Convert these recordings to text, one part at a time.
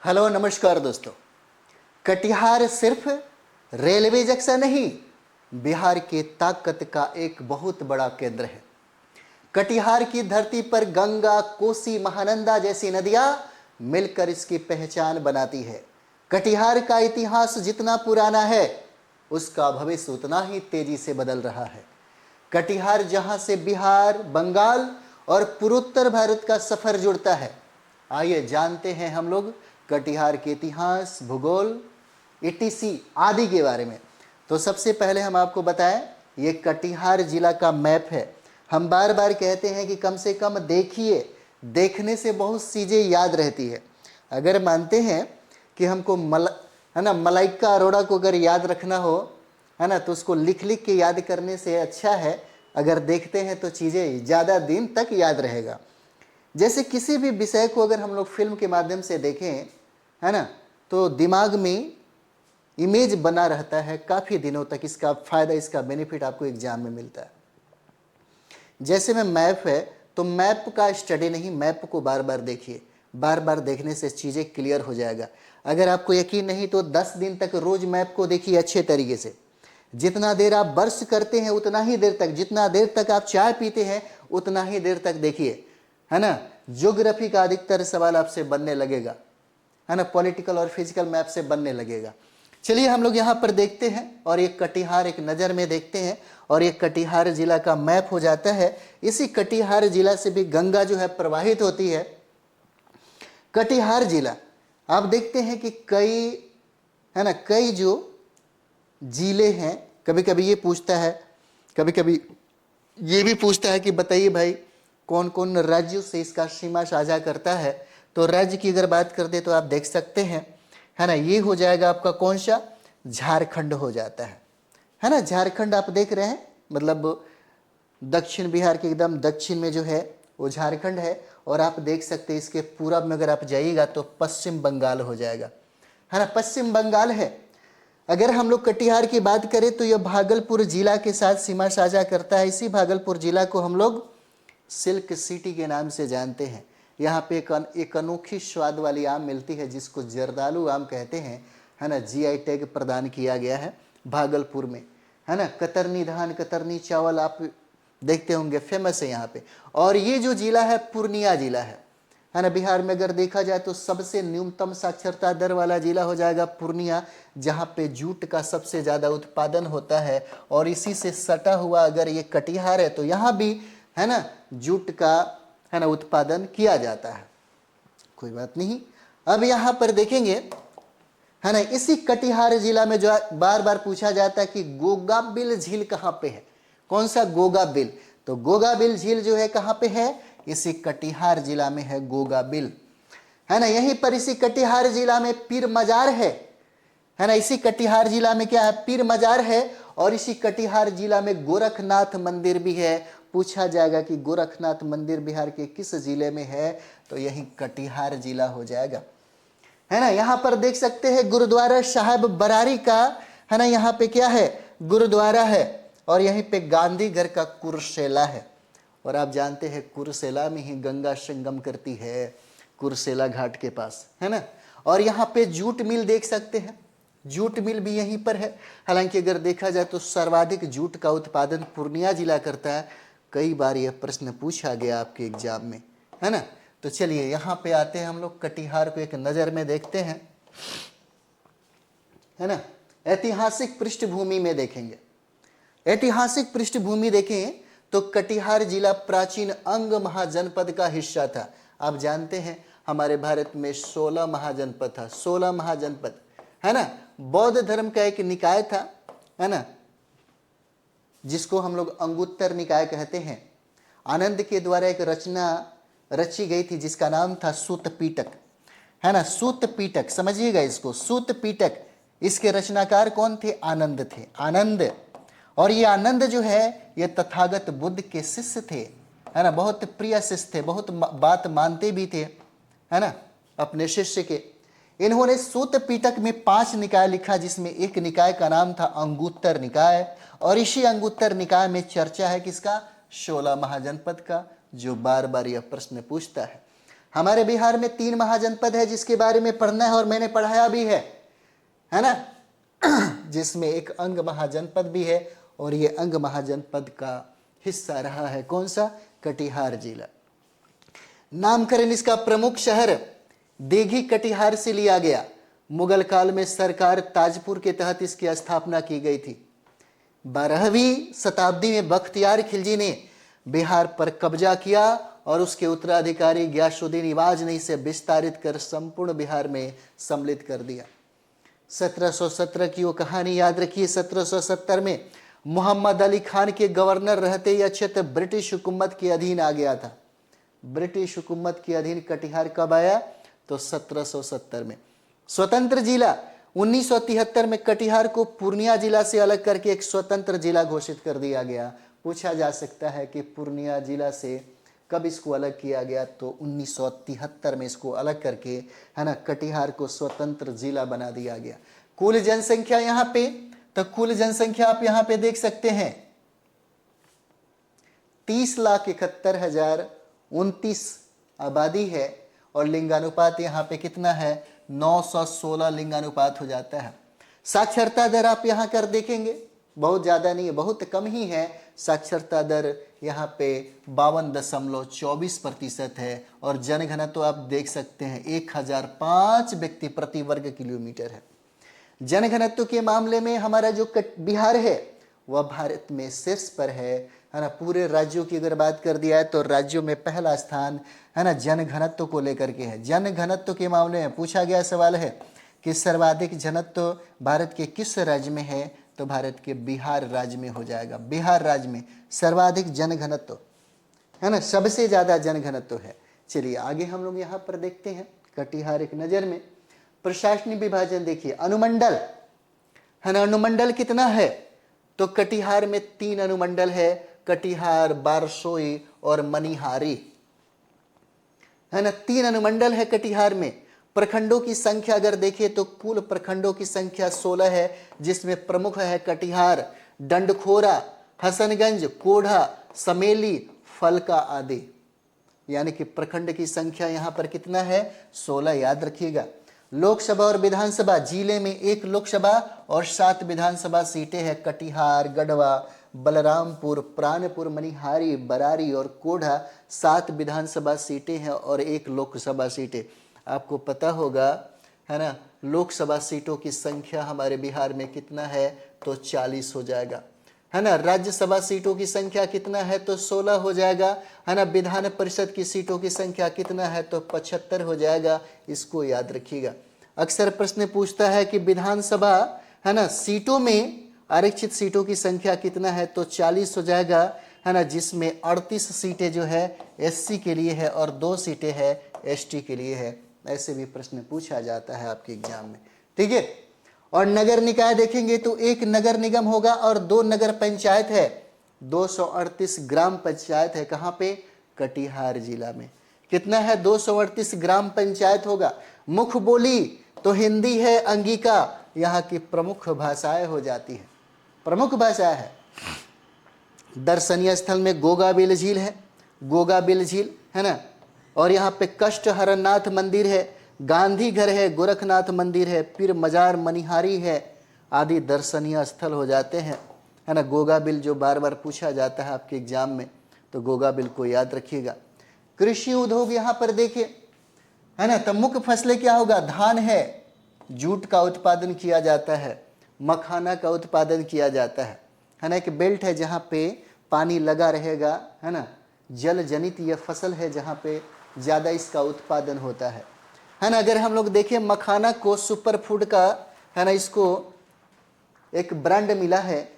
Hello नमस्कार दोस्तों। कटिहार सिर्फ रेलवे जंक्शन नहीं, बिहार की ताकत का एक बहुत बड़ा केंद्र है। कटिहार की धरती पर गंगा, कोसी, महानंदा जैसी नदियां मिलकर इसकी पहचान बनाती है। कटिहार का इतिहास जितना पुराना है, उसका भविष्य उतना ही तेजी से बदल रहा है। कटिहार जहां से बिहार, बंगाल और पूर्वोत्तर भारत का सफर जुड़ता है। आइए जानते हैं हम लोग कटिहार के इतिहास, भूगोल, ईटीसी आदि के बारे में। तो सबसे पहले हम आपको बताएं, ये कटिहार जिला का मैप है। हम बार बार कहते हैं कि कम से कम देखिए, देखने से बहुत चीज़ें याद रहती है। अगर मानते हैं कि हमको है ना, मलाइका अरोड़ा को अगर याद रखना हो, है ना, तो उसको लिख लिख के याद करने से अच्छा है अगर देखते हैं तो चीज़ें ज़्यादा दिन तक याद रहेगा। जैसे किसी भी विषय को अगर हम लोग फिल्म के माध्यम से देखें, है ना, तो दिमाग में इमेज बना रहता है काफ़ी दिनों तक। इसका फ़ायदा, इसका बेनिफिट आपको एग्जाम में मिलता है। जैसे में मैप है, तो मैप का स्टडी नहीं, मैप को बार बार देखिए। बार बार देखने से चीज़ें क्लियर हो जाएगा। अगर आपको यकीन नहीं तो 10 दिन तक रोज़ मैप को देखिए अच्छे तरीके से। जितना देर आप ब्रश करते हैं उतना ही देर तक, जितना देर तक आप चाय पीते हैं उतना ही देर तक देखिए, है ना। ज्योग्राफी का अधिकतर सवाल आपसे बनने लगेगा, है ना, पॉलिटिकल और फिजिकल मैप से बनने लगेगा। चलिए हम लोग यहाँ पर देखते हैं और एक कटिहार एक नज़र में देखते हैं और एक कटिहार जिला का मैप हो जाता है। इसी कटिहार जिला से भी गंगा जो है प्रवाहित होती है। कटिहार जिला आप देखते हैं कि कई, है ना, कई जो जिले हैं। कभी कभी ये पूछता है, कभी कभी ये भी पूछता है कि बताइए भाई कौन कौन राज्यों से इसका सीमा साझा करता है। तो राज्य की अगर बात करते तो आप देख सकते हैं, है ना, ये हो जाएगा आपका कौन सा, झारखंड हो जाता है ना। झारखंड आप देख रहे हैं, मतलब दक्षिण बिहार के एकदम दक्षिण में जो है वो झारखंड है। और आप देख सकते हैं इसके पूरब में अगर आप जाइएगा तो पश्चिम बंगाल हो जाएगा, है ना, पश्चिम बंगाल है। अगर हम लोग कटिहार की बात करें तो यह भागलपुर जिला के साथ सीमा साझा करता है। इसी भागलपुर जिला को हम लोग सिल्क सिटी के नाम से जानते हैं। यहाँ पे एक अनोखी स्वाद वाली आम मिलती है जिसको जर्दालू आम कहते हैं, है ना। जीआई टैग प्रदान किया गया है भागलपुर में, है ना। कतरनी धान, कतरनी चावल आप देखते होंगे, फेमस है यहाँ पे। और ये जो जिला है पूर्णिया जिला है ना। बिहार में अगर देखा जाए तो सबसे न्यूनतम साक्षरता दर वाला जिला हो जाएगा पूर्णिया, जहाँ पे जूट का सबसे ज़्यादा उत्पादन होता है। और इसी से सटा हुआ अगर ये कटिहार है तो यहाँ भी, है ना, जूट का, है ना, उत्पादन किया जाता है। कोई बात नहीं। अब यहाँ पर देखेंगे, है ना, इसी कटिहार जिला में जो बार बार पूछा जाता है कि गोगाबिल झील कहाँ पे है। कौन सा गोगाबिल? तो गोगाबिल झील जो है कहाँ पे है, इसी कटिहार जिला में है गोगाबिल, है ना। यहीं पर इसी कटिहार जिला में पीर मजार है ना। इसी कटिहार जिला में क्या है, पीर मजार है। और इसी कटिहार जिला में गोरखनाथ मंदिर भी है। पूछा जाएगा कि गोरखनाथ मंदिर बिहार के किस जिले में है, तो यही कटिहार जिला हो जाएगा, है ना। यहाँ पर देख सकते हैं गुरुद्वारा साहिब बरारी का, है ना, यहाँ पे क्या है, गुरुद्वारा है। और यहीं पे गांधीघर का कुरसेला है। और आप जानते हैं कुरसेला में ही गंगा संगम करती है, कुरसेला घाट के पास, है ना। और यहाँ पे जूट मिल देख सकते हैं, जूट मिल भी यहीं पर है। हालांकि अगर देखा जाए तो सर्वाधिक जूट का उत्पादन पूर्णिया जिला करता है। कई बार यह प्रश्न पूछा गया आपके एग्जाम में, है ना। तो चलिए यहाँ पे आते हैं, हम लोग कटिहार को एक नज़र में देखते हैं, है ना। ऐतिहासिक पृष्ठभूमि में देखेंगे, ऐतिहासिक पृष्ठभूमि देखें तो कटिहार जिला प्राचीन अंग महाजनपद का हिस्सा था। आप जानते हैं हमारे भारत में 16 महाजनपद था, 16 महाजनपद, है ना। बौद्ध धर्म का एक निकाय था, है ना, जिसको हम लोग अंगुत्तर निकाय कहते हैं। आनंद के द्वारा एक रचना रची गई थी जिसका नाम था सूत पीटक, है ना। सूत पीटक समझिएगा इसको, सूत पीटक, इसके रचनाकार कौन थे, आनंद थे, आनंद। और ये आनंद जो है ये तथागत बुद्ध के शिष्य थे, है ना। बहुत प्रिय शिष्य थे, बहुत बात मानते भी थे, है ना, अपने शिष्य के। इन्होंने सूत पीटक में 5 निकाय लिखा, जिसमें एक निकाय का नाम था अंगुत्तर निकाय। और इसी अंगुत्तर निकाय में चर्चा है किसका, 16 महाजनपद का, जो बार बार यह प्रश्न पूछता है। हमारे बिहार में 3 महाजनपद है जिसके बारे में पढ़ना है और मैंने पढ़ाया भी है ना, जिसमें एक अंग महाजनपद भी है और ये अंग महाजनपद का हिस्सा रहा है कौन सा, कटिहार जिला। नामकरण इसका प्रमुख शहर देघी कटिहार से लिया गया। मुगल काल में सरकार ताजपुर के तहत इसकी स्थापना की गई थी। 12वीं शताब्दी में बख्तियार खिलजी ने बिहार पर कब्जा किया और उसके उत्तराधिकारी गयासुद्दीन इवाज ने इसे विस्तारित कर संपूर्ण बिहार में सम्मिलित कर दिया। 1717 की वो कहानी याद रखिए। 1770 में मोहम्मद अली खान के गवर्नर रहते यह क्षेत्र ब्रिटिश हुकूमत के अधीन आ गया था। ब्रिटिश हुकूमत के अधीन कटिहार कब आया, तो 1770 में। स्वतंत्र जिला 1973 में कटिहार को पूर्णिया जिला से अलग करके एक स्वतंत्र जिला घोषित कर दिया गया। पूछा जा सकता है कि पूर्णिया जिला से कब इसको अलग किया गया, तो 1973 में इसको अलग करके, है ना, कटिहार को स्वतंत्र जिला बना दिया गया। कुल जनसंख्या यहाँ पे, तो कुल जनसंख्या आप यहाँ पे देख सकते हैं 30,71,029 आबादी है और लिंगानुपात यहाँ पे कितना है, 916 लिंगानुपात हो जाता है। साक्षरता दर आप यहाँ कर देखेंगे, बहुत ज़्यादा नहीं है, बहुत कम ही है। साक्षरता दर यहाँ पे 52.24% है और जनघनत्व तो आप देख सकते हैं 1005 व्यक्ति प्रति वर्ग किलोमीटर है। जनघनत्व के मामले में हमारा जो बिहार है वह भारत में शीर्ष पर है ना। पूरे राज्यों की अगर बात कर दिया है तो राज्यों में पहला स्थान, है ना, जनघनत्व को लेकर के है। जनघनत्व के मामले में पूछा गया सवाल है कि सर्वाधिक घनत्व भारत के किस राज्य में है, तो भारत के बिहार राज्य में हो जाएगा। बिहार राज्य में सर्वाधिक जनघनत्व, है ना, सबसे ज्यादा जनघनत्व है। चलिए आगे हम लोग यहाँ पर देखते हैं कटिहार एक नजर में। प्रशासनिक विभाजन देखिए, अनुमंडल, है ना, अनुमंडल कितना है, तो कटिहार में 3 अनुमंडल है, कटिहार, बारसोई और मनिहारी, है ना, 3 अनुमंडल है कटिहार में। प्रखंडों की संख्या अगर देखें तो कुल प्रखंडों की संख्या 16 है, जिसमें प्रमुख है कटिहार, डंडखोरा, हसनगंज, कोढ़ा, समेली, फलका आदि। यानी कि प्रखंड की संख्या यहाँ पर कितना है, 16, याद रखिएगा। लोकसभा और विधानसभा, जिले में 1 लोकसभा और 7 विधानसभा सीटें हैं। कटिहार, गढ़वा, बलरामपुर, प्राणपुर, मनिहारी, बरारी और कोढ़ा 7 विधानसभा सीटें हैं और 1 लोकसभा सीटें। आपको पता होगा, है ना, लोकसभा सीटों की संख्या हमारे बिहार में कितना है, तो 40 हो जाएगा, है ना। राज्यसभा सीटों की संख्या कितना है, तो 16 हो जाएगा, है ना। विधान परिषद की सीटों की संख्या कितना है, तो 75 हो जाएगा। इसको याद रखिएगा। अक्सर प्रश्न पूछता है कि विधानसभा, है ना, सीटों में आरक्षित सीटों की संख्या कितना है, तो 40 हो जाएगा, है ना, जिसमें 38 सीटें जो है एससी के लिए है और 2 सीटें है एसटी के लिए है। ऐसे भी प्रश्न पूछा जाता है आपके एग्जाम में, ठीक है। और नगर निकाय देखेंगे तो 1 नगर निगम होगा और 2 नगर पंचायत है। 238 ग्राम पंचायत है, कहाँ पे, कटिहार जिला में। कितना है, 238 ग्राम पंचायत होगा। मुख्य बोली तो हिंदी है, अंगिका यहाँ की प्रमुख भाषाएं हो जाती है, प्रमुख भाषा है। दर्शनीय स्थल में गोगाबिल झील है, गोगाबिल झील, है ना, और यहाँ पे कष्टहरनाथ मंदिर है, गांधी घर है, गोरखनाथ मंदिर है, पीर मजार मनिहारी है आदि दर्शनीय स्थल हो जाते हैं, है ना। गोगाबिल जो बार बार पूछा जाता है आपके एग्जाम में, तो गोगाबिल को याद रखिएगा। कृषि उद्योग यहाँ पर देखिए, है ना, तो मुख्य फसलें क्या होगा, धान है, जूट का उत्पादन किया जाता है, मखाना का उत्पादन किया जाता है ना। एक बेल्ट है जहाँ पे पानी लगा रहेगा, है ना, जल जनित यह फसल है जहाँ पे ज़्यादा इसका उत्पादन होता है ना। अगर हम लोग देखें मखाना को सुपर फूड का, है ना, इसको एक ब्रांड मिला है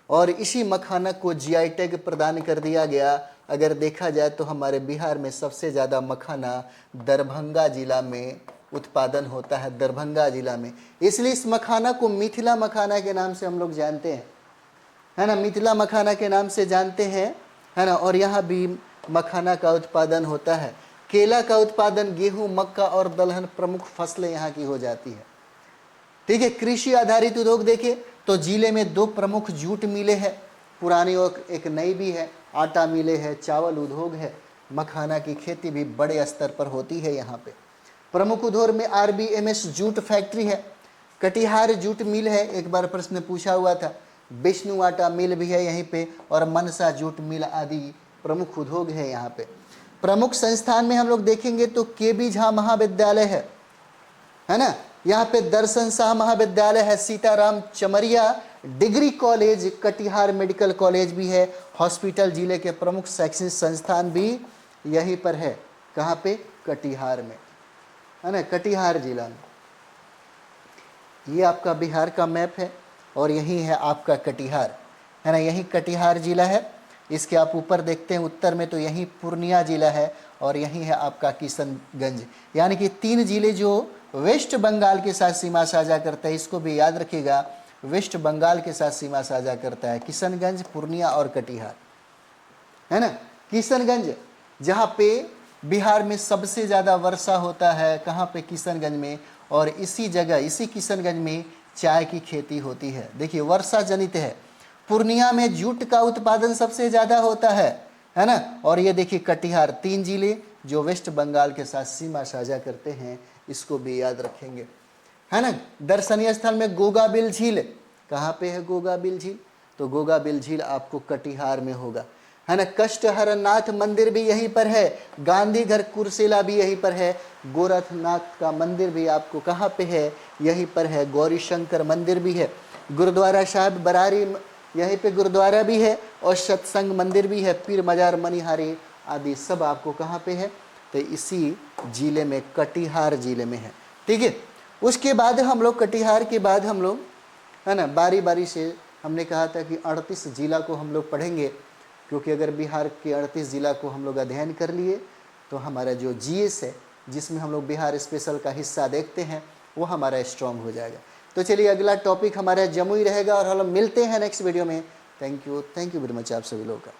और इसी मखाना को जीआई टैग प्रदान कर दिया गया। अगर देखा जाए तो हमारे बिहार में सबसे ज़्यादा मखाना दरभंगा जिला में उत्पादन होता है, दरभंगा जिला में। इसलिए इस मखाना को मिथिला मखाना के नाम से हम लोग जानते हैं, है ना, मिथिला मखाना के नाम से जानते हैं, है ना। और यहाँ भी मखाना का उत्पादन होता है। केला का उत्पादन, गेहूं, मक्का और दलहन प्रमुख फसलें यहाँ की हो जाती है, ठीक है। कृषि आधारित उद्योग देखें तो जिले में 2 प्रमुख जूट मिलें हैं, पुरानी और एक नई भी है, आटा मिले है, चावल उद्योग है, मखाना की खेती भी बड़े स्तर पर होती है यहाँ पे। प्रमुख उद्योग में RBMS जूट फैक्ट्री है, कटिहार जूट मिल है, एक बार प्रश्न पूछा हुआ था। विष्णु आटा मिल भी है यहीं पे, और मनसा जूट मिल आदि प्रमुख उद्योग है यहाँ पे। प्रमुख संस्थान में हम लोग देखेंगे तो KB झा महाविद्यालय है ना, यहाँ पे दर्शन शाह महाविद्यालय है, Sitaram Chamaria degree college, Katihar medical college भी है, हॉस्पिटल जिले के प्रमुख शैक्षणिक संस्थान भी यहीं पर है। कहाँ पे? कटिहार में, है ना, कटिहार जिला में। ये आपका बिहार का मैप है और यही है आपका कटिहार, है ना, यही कटिहार जिला है। इसके आप ऊपर देखते हैं उत्तर में तो यही पूर्णिया जिला है और यही है आपका किशनगंज। यानी कि 3 जिले जो वेस्ट बंगाल के साथ सीमा साझा करता है, इसको भी याद रखिएगा, वेस्ट बंगाल के साथ सीमा साझा करता है किशनगंज, पूर्णिया और कटिहार, है ना। किशनगंज जहाँ पे बिहार में सबसे ज़्यादा वर्षा होता है, कहाँ पे? किशनगंज में। और इसी जगह, इसी किशनगंज में चाय की खेती होती है। देखिए वर्षा जनित है। पूर्णिया में जूट का उत्पादन सबसे ज़्यादा होता है ना। और ये देखिए कटिहार, 3 जिले जो वेस्ट बंगाल के साथ सीमा साझा करते हैं, इसको भी याद रखेंगे, है ना। दर्शनीय स्थल में गोगाबिल झील, कहाँ पे है गोगाबिल झील? तो गोगाबिल झील आपको कटिहार में होगा, है ना। कष्टहरनाथ मंदिर भी यहीं पर है, गांधी घर कुर्सेला भी यहीं पर है, गोरखनाथ का मंदिर भी आपको कहाँ पे है? यहीं पर है। गौरी शंकर मंदिर भी है, गुरुद्वारा साहिब बरारी यहीं पे गुरुद्वारा भी है, और सत्संग मंदिर भी है, पीर मजार मनिहारी आदि सब आपको कहाँ पे है? तो इसी जिले में, कटिहार जिले में है, ठीक है। उसके बाद हम लोग, कटिहार के बाद हम लोग, है ना, बारी बारी से हमने कहा था कि 38 जिला को हम लोग पढ़ेंगे, क्योंकि अगर बिहार के 38 जिला को हम लोग अध्ययन कर लिए तो हमारा जो GS है, जिसमें हम लोग बिहार स्पेशल का हिस्सा देखते हैं, वो हमारा स्ट्रॉन्ग हो जाएगा। तो चलिए अगला टॉपिक हमारा जमुई रहेगा और हम लोग मिलते हैं नेक्स्ट वीडियो में। थैंक यू वेरी मच आप सभी लोगों का।